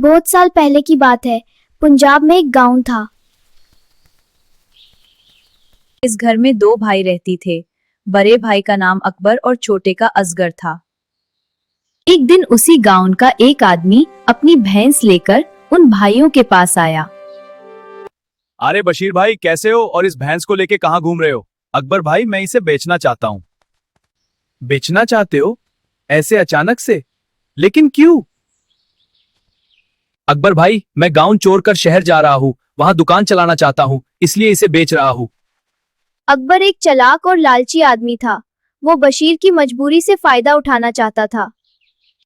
बहुत साल पहले की बात है। पंजाब में एक गांव था। इस घर में दो भाई रहती थे। बड़े भाई का नाम अकबर और छोटे का असगर था। एक दिन उसी गांव का एक आदमी अपनी भैंस लेकर उन भाइयों के पास आया। अरे बशीर भाई, कैसे हो और इस भैंस को लेके कहाँ घूम रहे हो? अकबर भाई, मैं इसे बेचना चाहता हूँ। बेचना चाहते हो? ऐसे अचानक से? लेकिन क्यों? अकबर भाई, मैं गांव छोड़कर शहर जा रहा हूँ, वहां दुकान चलाना चाहता हूँ, इसलिए इसे बेच रहा हूँ। अकबर एक चालाक और लालची आदमी था। वो बशीर की मजबूरी से फायदा उठाना चाहता था।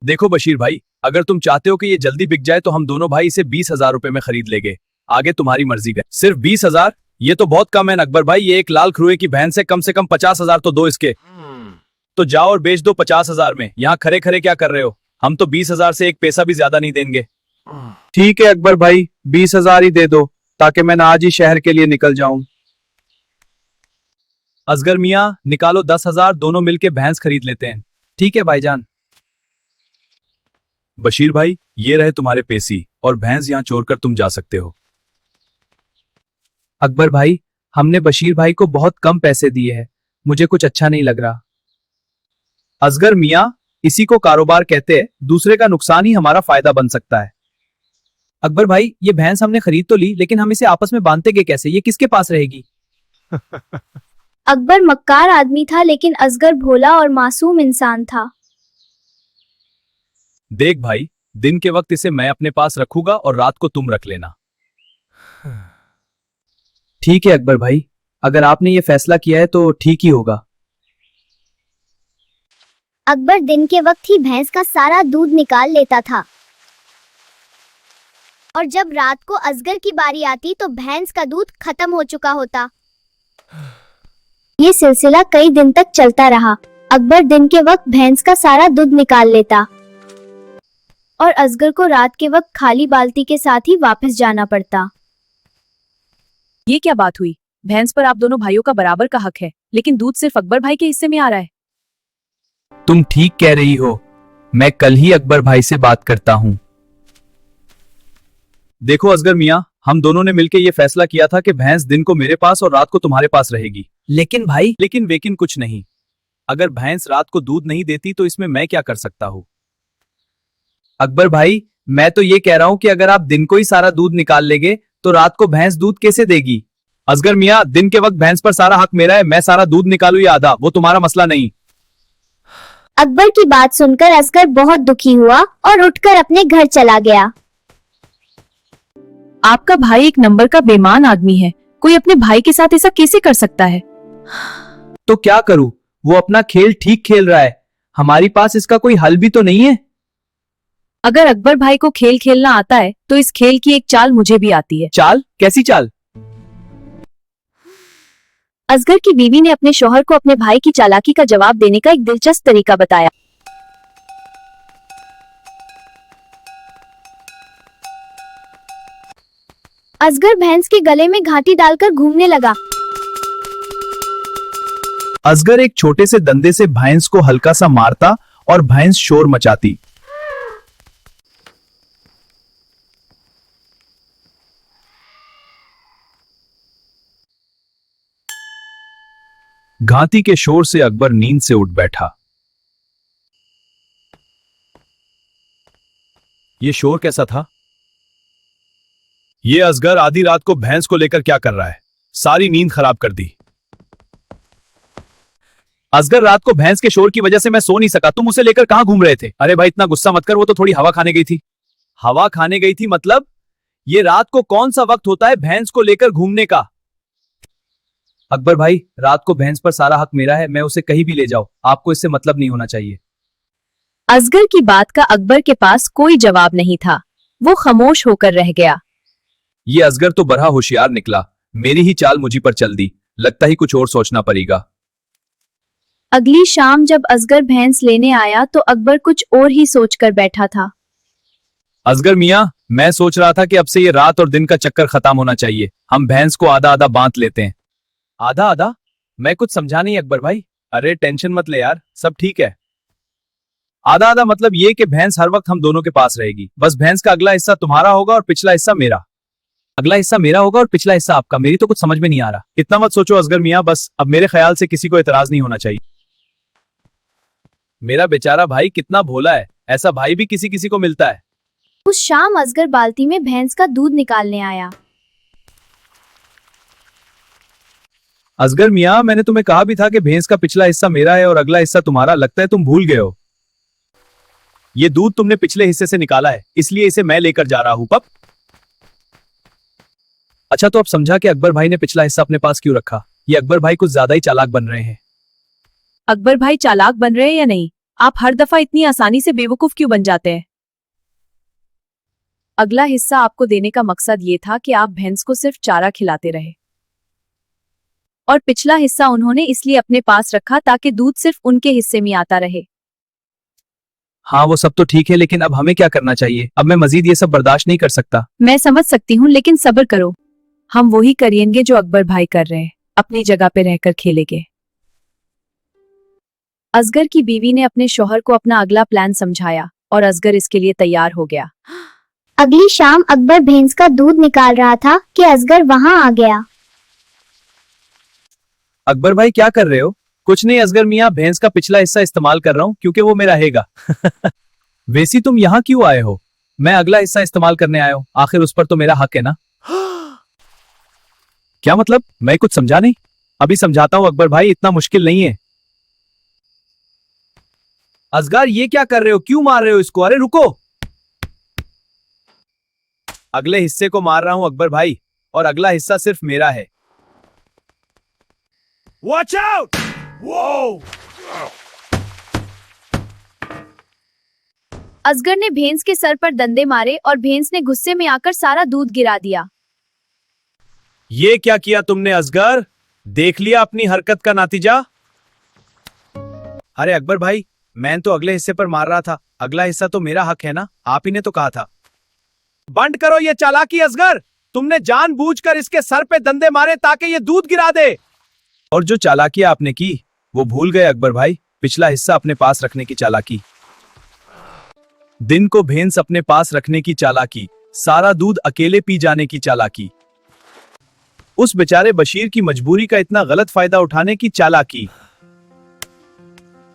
देखो बशीर भाई, अगर तुम चाहते हो कि ये जल्दी बिक जाए तो हम दोनों भाई इसे 20,000 रुपए में खरीद लेंगे। आगे तुम्हारी मर्जी है। सिर्फ 20,000? ये तो बहुत कम है अकबर भाई। ये एक लाल खरुए की भैंस है, कम से कम 50,000 तो दो इसके। तो जाओ और बेच दो 50,000 में। यहाँ खरे खरे क्या कर रहे हो? हम तो 20,000 से एक पैसा भी ज्यादा नहीं देंगे। ठीक है अकबर भाई, 20,000 ही दे दो ताकि मैं आज ही शहर के लिए निकल जाऊं। असगर मियाँ, निकालो 10,000, दोनों मिलके भैंस खरीद लेते हैं। ठीक है भाईजान। बशीर भाई, ये रहे तुम्हारे पैसे और भैंस यहाँ छोड़कर तुम जा सकते हो। अकबर भाई, हमने बशीर भाई को बहुत कम पैसे दिए हैं, मुझे कुछ अच्छा नहीं लग रहा। असगर मियाँ, इसी को कारोबार कहते हैं। दूसरे का नुकसान ही हमारा फायदा बन सकता है। अकबर भाई, ये भैंस हमने खरीद तो ली, लेकिन हम इसे आपस में बांधते कैसे? ये किसके पास रहेगी? अकबर मक्कार आदमी था, लेकिन असगर भोला और मासूम इंसान था। देख भाई, दिन के वक्त इसे मैं अपने पास रखूंगा और रात को तुम रख लेना। ठीक है अकबर भाई, अगर आपने ये फैसला किया है तो ठीक ही होगा। अकबर दिन के वक्त ही भैंस का सारा दूध निकाल लेता था, और जब रात को असगर की बारी आती तो भैंस का दूध खत्म हो चुका होता। ये सिलसिला कई दिन तक चलता रहा। अकबर दिन के वक्त भैंस का सारा दूध निकाल लेता और असगर को रात के वक्त खाली बाल्टी के साथ ही वापस जाना पड़ता। ये क्या बात हुई? भैंस पर आप दोनों भाइयों का बराबर का हक है, लेकिन दूध सिर्फ अकबर भाई के हिस्से में आ रहा है। तुम ठीक कह रही हो, मैं कल ही अकबर भाई से बात करता हूँ। देखो असगर मियाँ, हम दोनों ने मिलकर ये फैसला किया था कि भैंस दिन को मेरे पास और रात को तुम्हारे पास रहेगी। लेकिन भाई, लेकिन वेकिन कुछ नहीं। अगर भैंस रात को दूध नहीं देती तो इसमें मैं क्या कर सकता हूँ? अकबर भाई, मैं तो ये कह रहा हूँ कि अगर आप दिन को ही सारा दूध निकाल लेंगे तो रात को भैंस दूध कैसे देगी? असगर मियाँ, दिन के वक्त भैंस पर सारा हक मेरा है। मैं सारा दूध निकालू या आधा, वो तुम्हारा मसला नहीं। अकबर की बात सुनकर असगर बहुत दुखी हुआ और उठकर अपने घर चला गया। आपका भाई एक नंबर का बेईमान आदमी है। कोई अपने भाई के साथ ऐसा कैसे कर सकता है? तो क्या करूं? वो अपना खेल ठीक खेल रहा है, हमारी पास इसका कोई हल भी तो नहीं है। अगर अकबर भाई को खेल खेलना आता है तो इस खेल की एक चाल मुझे भी आती है। चाल? कैसी चाल? असगर की बीवी ने अपने शौहर को अपने भाई की चालाकी का जवाब देने का एक दिलचस्प तरीका बताया। असगर भैंस के गले में घाटी डालकर घूमने लगा। असगर एक छोटे से डंडे से भैंस को हल्का सा मारता और भैंस शोर मचाती। घाटी के शोर से अकबर नींद से उठ बैठा। ये शोर कैसा था? ये असगर आधी रात को भैंस को लेकर क्या कर रहा है? सारी नींद खराब कर दी। असगर, रात को भैंस के शोर की वजह से मैं सो नहीं सका। तुम उसे लेकर कहां घूम रहे थे? अरे भाई, इतना गुस्सा मत कर, वो तो थोड़ी हवा खाने गई थी। हवा खाने गई थी मतलब? ये रात को कौन सा वक्त होता है भैंस को लेकर घूमने का? अकबर भाई, रात को भैंस पर सारा हक मेरा है, मैं उसे कहीं भी ले जाऊं, आपको इससे मतलब नहीं होना चाहिए। असगर की बात का अकबर के पास कोई जवाब नहीं था। वो खामोश होकर रह गया। ये असगर तो बड़ा होशियार निकला। मेरी ही चाल मुझी पर चल दी। लगता ही कुछ और सोचना पड़ेगा। अगली शाम जब असगर भैंस लेने आया तो अकबर कुछ और ही सोचकर बैठा था। असगर मियाँ, मैं सोच रहा था कि अब से ये रात और दिन का चक्कर खत्म होना चाहिए। हम भैंस को आधा आधा बांट लेते हैं। आधा आधा? मैं कुछ समझा नहीं अकबर भाई। अरे टेंशन मत ले यार, सब ठीक है। आधा आधा मतलब ये कि भैंस हर वक्त हम दोनों के पास रहेगी, बस भैंस का अगला हिस्सा तुम्हारा होगा और पिछला हिस्सा मेरा। अगला हिस्सा मेरा होगा और पिछला हिस्सा आपका। मेरी तो कुछ समझ में नहीं आ रहा। इतना मत सोचो असगर मियाँ, बस अब मेरे ख्याल से किसी को एतराज नहीं होना चाहिए। मेरा बेचारा भाई कितना भोला है, ऐसा भाई भी किसी किसी को मिलता है। उस शाम असगर बाल्टी में भैंस का दूध निकालने आया। असगर मियाँ, मैंने तुम्हें कहा भी था कि भैंस का पिछला हिस्सा मेरा है और अगला हिस्सा तुम्हारा। लगता है तुम भूल गए हो। ये दूध तुमने पिछले हिस्से से निकाला है, इसलिए इसे मैं लेकर जा रहा हूं पप। अच्छा, तो अब समझा कि अकबर भाई ने पिछला हिस्सा अपने पास क्यों रखा। ये अकबर भाई कुछ ज्यादा ही चालाक बन रहे हैं। अकबर भाई चालाक बन रहे हैं या नहीं? आप हर दफा इतनी आसानी से बेवकूफ क्यों बन जाते हैं? अगला हिस्सा आपको देने का मकसद ये था कि आप भैंस को सिर्फ चारा खिलाते रहे, और पिछला हिस्सा उन्होंने इसलिए अपने पास रखा ताकि दूध सिर्फ उनके हिस्से में आता रहे। हाँ, वो सब तो ठीक है, लेकिन अब हमें क्या करना चाहिए? अब मैं मजीद ये सब बर्दाश्त नहीं कर सकता। मैं समझ सकती हूँ, लेकिन सब्र करो। हम वही करेंगे जो अकबर भाई कर रहे हैं, अपनी जगह पे रहकर खेलेंगे। असगर की बीवी ने अपने शौहर को अपना अगला प्लान समझाया और असगर इसके लिए तैयार हो गया। अगली शाम अकबर भैंस का दूध निकाल रहा था कि असगर वहां आ गया। अकबर भाई क्या कर रहे हो? कुछ नहीं असगर मियाँ, भैंस का पिछला हिस्सा इस्तेमाल कर रहा हूँ क्योंकि वो मेरा हैगा। वैसी तुम यहाँ क्यों आए हो? मैं अगला हिस्सा इस्तेमाल करने आया हूँ, आखिर उस पर तो मेरा हक है ना। क्या मतलब? मैं कुछ समझा नहीं। अभी समझाता हूँ अकबर भाई, इतना मुश्किल नहीं है। असगर ये क्या कर रहे हो? क्यों मार रहे हो इसको? अरे रुको। अगले हिस्से को मार रहा हूं अकबर भाई, और अगला हिस्सा सिर्फ मेरा है। Watch out! Whoa! असगर ने भैंस के सर पर डंडे मारे और भैंस ने गुस्से में आकर सारा दूध गिरा दिया। ये क्या किया तुमने असगर? देख लिया अपनी हरकत का नतीजा? अरे अकबर भाई, मैं तो अगले हिस्से पर मार रहा था। अगला हिस्सा तो मेरा हक है ना, आप ही ने तो कहा था। बंद करो ये चालाकी असगर। तुमने जानबूझकर इसके सर पे डंडे मारे ताकि ये दूध गिरा दे। और जो चालाकी आपने की वो भूल गए अकबर भाई, पिछला हिस्सा अपने पास रखने की चालाकी। दिन को भैंस अपने पास रखने की चालाकी, सारा दूध अकेले पी जाने की चालाकी, उस बेचारे बशीर की मजबूरी का इतना गलत फायदा उठाने की चालाकी।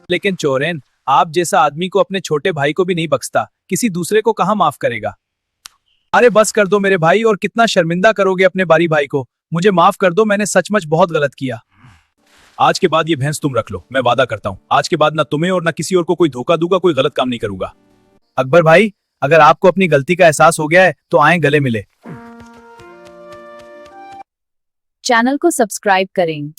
लेकिन चोरेन, आप जैसा आदमी को अपने छोटे भाई को भी नहीं बख्शता, किसी दूसरे को कहां माफ करेगा। अरे बस कर दो मेरे भाई, और कितना शर्मिंदा करोगे अपने बारी भाई को। मुझे माफ कर दो, मैंने सचमुच बहुत गलत किया। आज के बाद ये भैंस तुम रख लो, मैं वादा करता हूं आज के बाद ना तुम्हें और ना किसी और को कोई धोखा दूंगा, कोई गलत काम नहीं करूंगा। अकबर भाई, अगर आपको अपनी गलती का एहसास हो गया है तो आए गले मिले। चैनल को सब्सक्राइब करें।